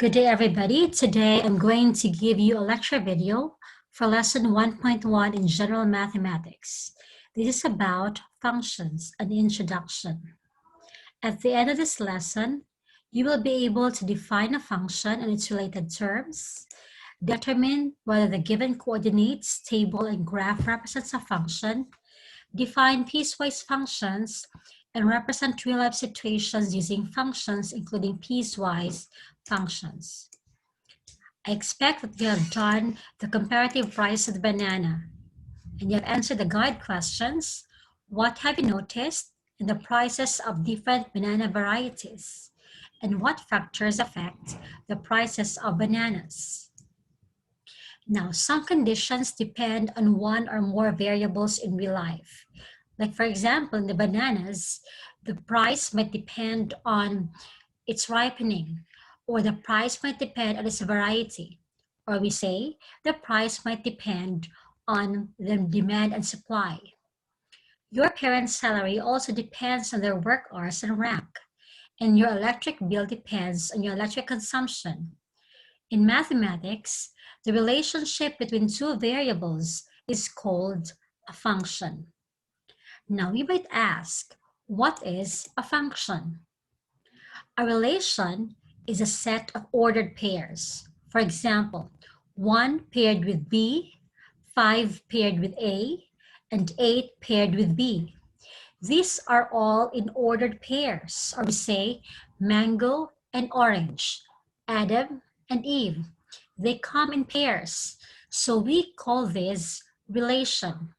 Good day, everybody. Today, I'm going to give you a lecture video for lesson 1.1 in general mathematics. This is about functions, an introduction. At the end of this lesson, you will be able to define a function and its related terms, determine whether the given coordinates, table, and graph represents a function, define piecewise functions, and represent real-life situations using functions, including piecewise functions. I expect that you have done the comparative price of the banana and you have answered the guide questions. What have you noticed in the prices of different banana varieties? And what factors affect the prices of bananas? Now, some conditions depend on one or more variables in real life. Like for example, in the bananas, the price might depend on its ripening, or the price might depend on its variety. Or we say the price might depend on the demand and supply. Your parents' salary also depends on their work hours and rank, and your electric bill depends on your electric consumption. In mathematics, the relationship between two variables is called a function. Now we might ask, what is a function? A relation is a set of ordered pairs. For example, 1 paired with B, 5 paired with A, and 8 paired with B. These are all in ordered pairs, or we say mango and orange, Adam and Eve. They come in pairs, so we call this relation.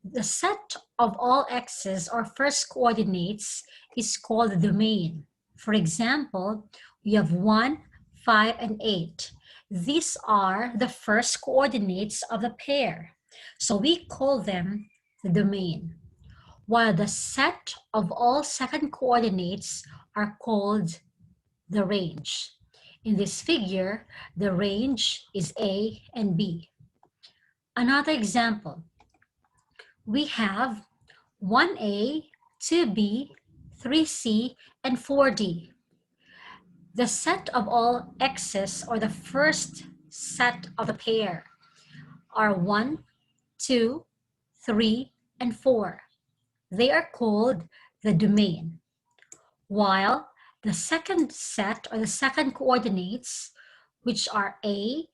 The set of all x's or first coordinates is called the domain. For example, we have 1, 5, and 8. These are the first coordinates of the pair, so we call them the domain, while the set of all second coordinates are called the range. In this figure, the range is A and B. Another example, we have 1A, 2B, 3C, and 4D. The set of all x's, or the first set of the pair, are 1, 2, 3, and 4. They are called the domain, while the second set, or the second coordinates, which are A,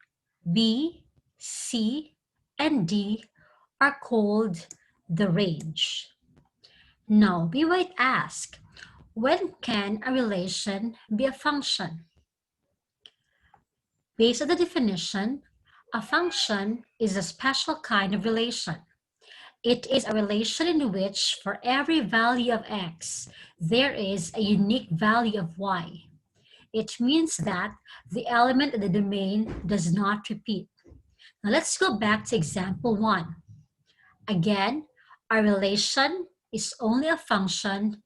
B, C, and D, are called the range. Now, we might ask, when can a relation be a function? Based on the definition, a function is a special kind of relation. It is a relation in which for every value of x, there is a unique value of y. It means that the element in the domain does not repeat. Now let's go back to example 1. Again, a relation is only a function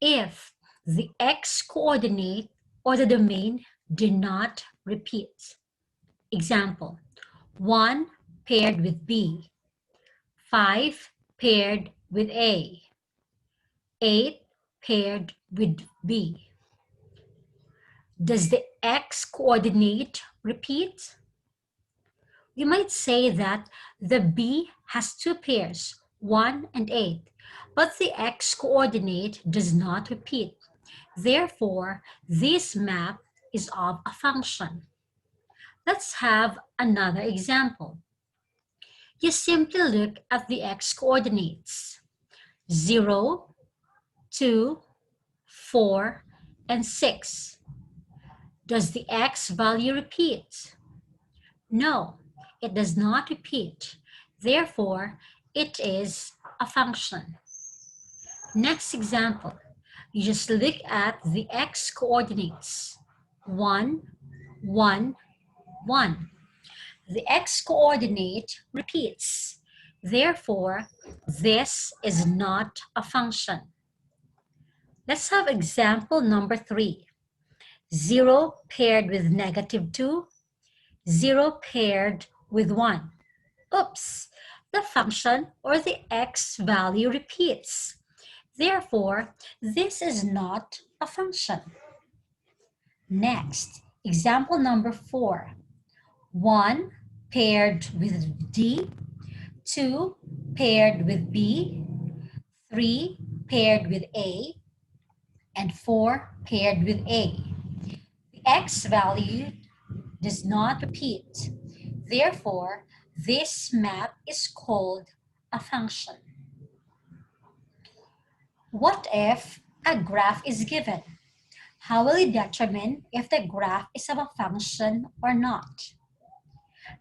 if the x coordinate or the domain do not repeat. Example, 1 paired with B, 5 paired with A, 8 paired with B. Does the x coordinate repeat? You might say that the B has two pairs, 1 and 8, but the x coordinate does not repeat. Therefore, this map is of a function. Let's have another example. You simply look at the x coordinates, 0, 2, 4, and 6. Does the x value repeat? No, it does not repeat. Therefore, it is a function. Next example, you just look at the x coordinates, 1, 1, 1. The x coordinate repeats. Therefore, this is not a function. Let's have example number 3. 0 paired with -2, 0 paired with 1. Oops, the function or the x value repeats. Therefore, this is not a function. Next, Example number 4. 1 paired with D, 2 paired with B, 3 paired with A, and 4 paired with A. The X value does not repeat. Therefore, this map is called a function. What if a graph is given? How will you determine if the graph is of a function or not?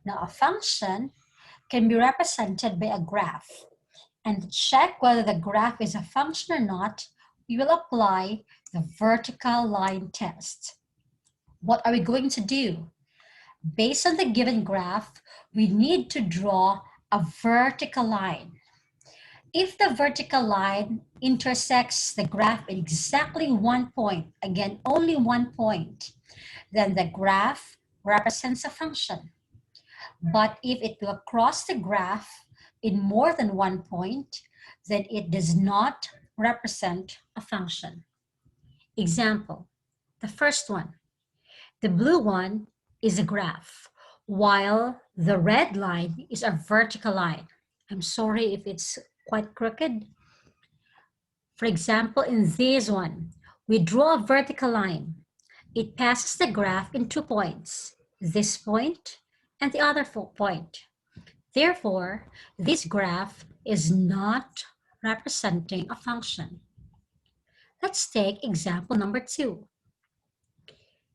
Now, a function can be represented by a graph. And to check whether the graph is a function or not, we will apply the vertical line test. What are we going to do? Based on the given graph, we need to draw a vertical line. If the vertical line intersects the graph at exactly 1 point, again, only 1 point, then the graph represents a function. But if it will cross the graph in more than 1 point, then it does not represent a function. Example, the first one. The blue one is a graph, while the red line is a vertical line. I'm sorry if it's quite crooked. For example, in this one, we draw a vertical line. It passes the graph in 2 points, this point and the other point. Therefore, this graph is not representing a function. Let's take example number 2.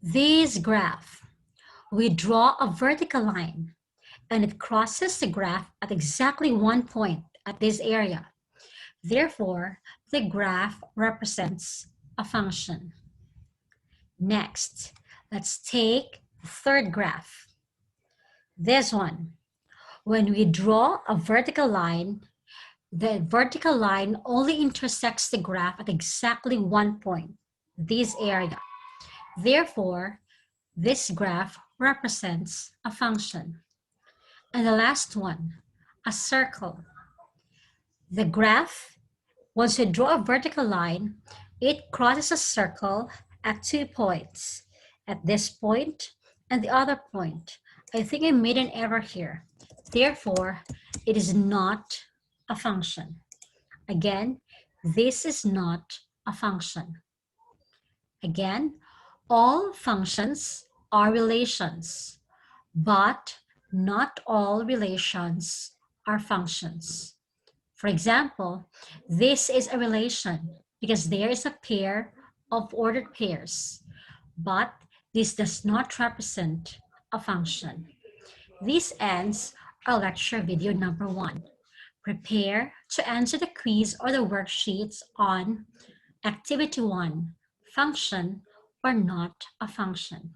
This graph, we draw a vertical line and it crosses the graph at exactly 1 point at this area. Therefore, the graph represents a function. Next, let's take the third graph. This one. When we draw a vertical line, the vertical line only intersects the graph at exactly 1 point, this area. Therefore, this graph represents a function. And the last one, a circle. The graph, once we draw a vertical line, it crosses a circle at 2 points, at this point and the other point. I think I made an error here. Therefore, it is not a function. Again, this is not a function. Again, all functions are relations, but not all relations are functions. For example, this is a relation because there is a pair of ordered pairs, but this does not represent a function. This ends our lecture video number 1. Prepare to answer the quiz or the worksheets on Activity 1, function or not a function.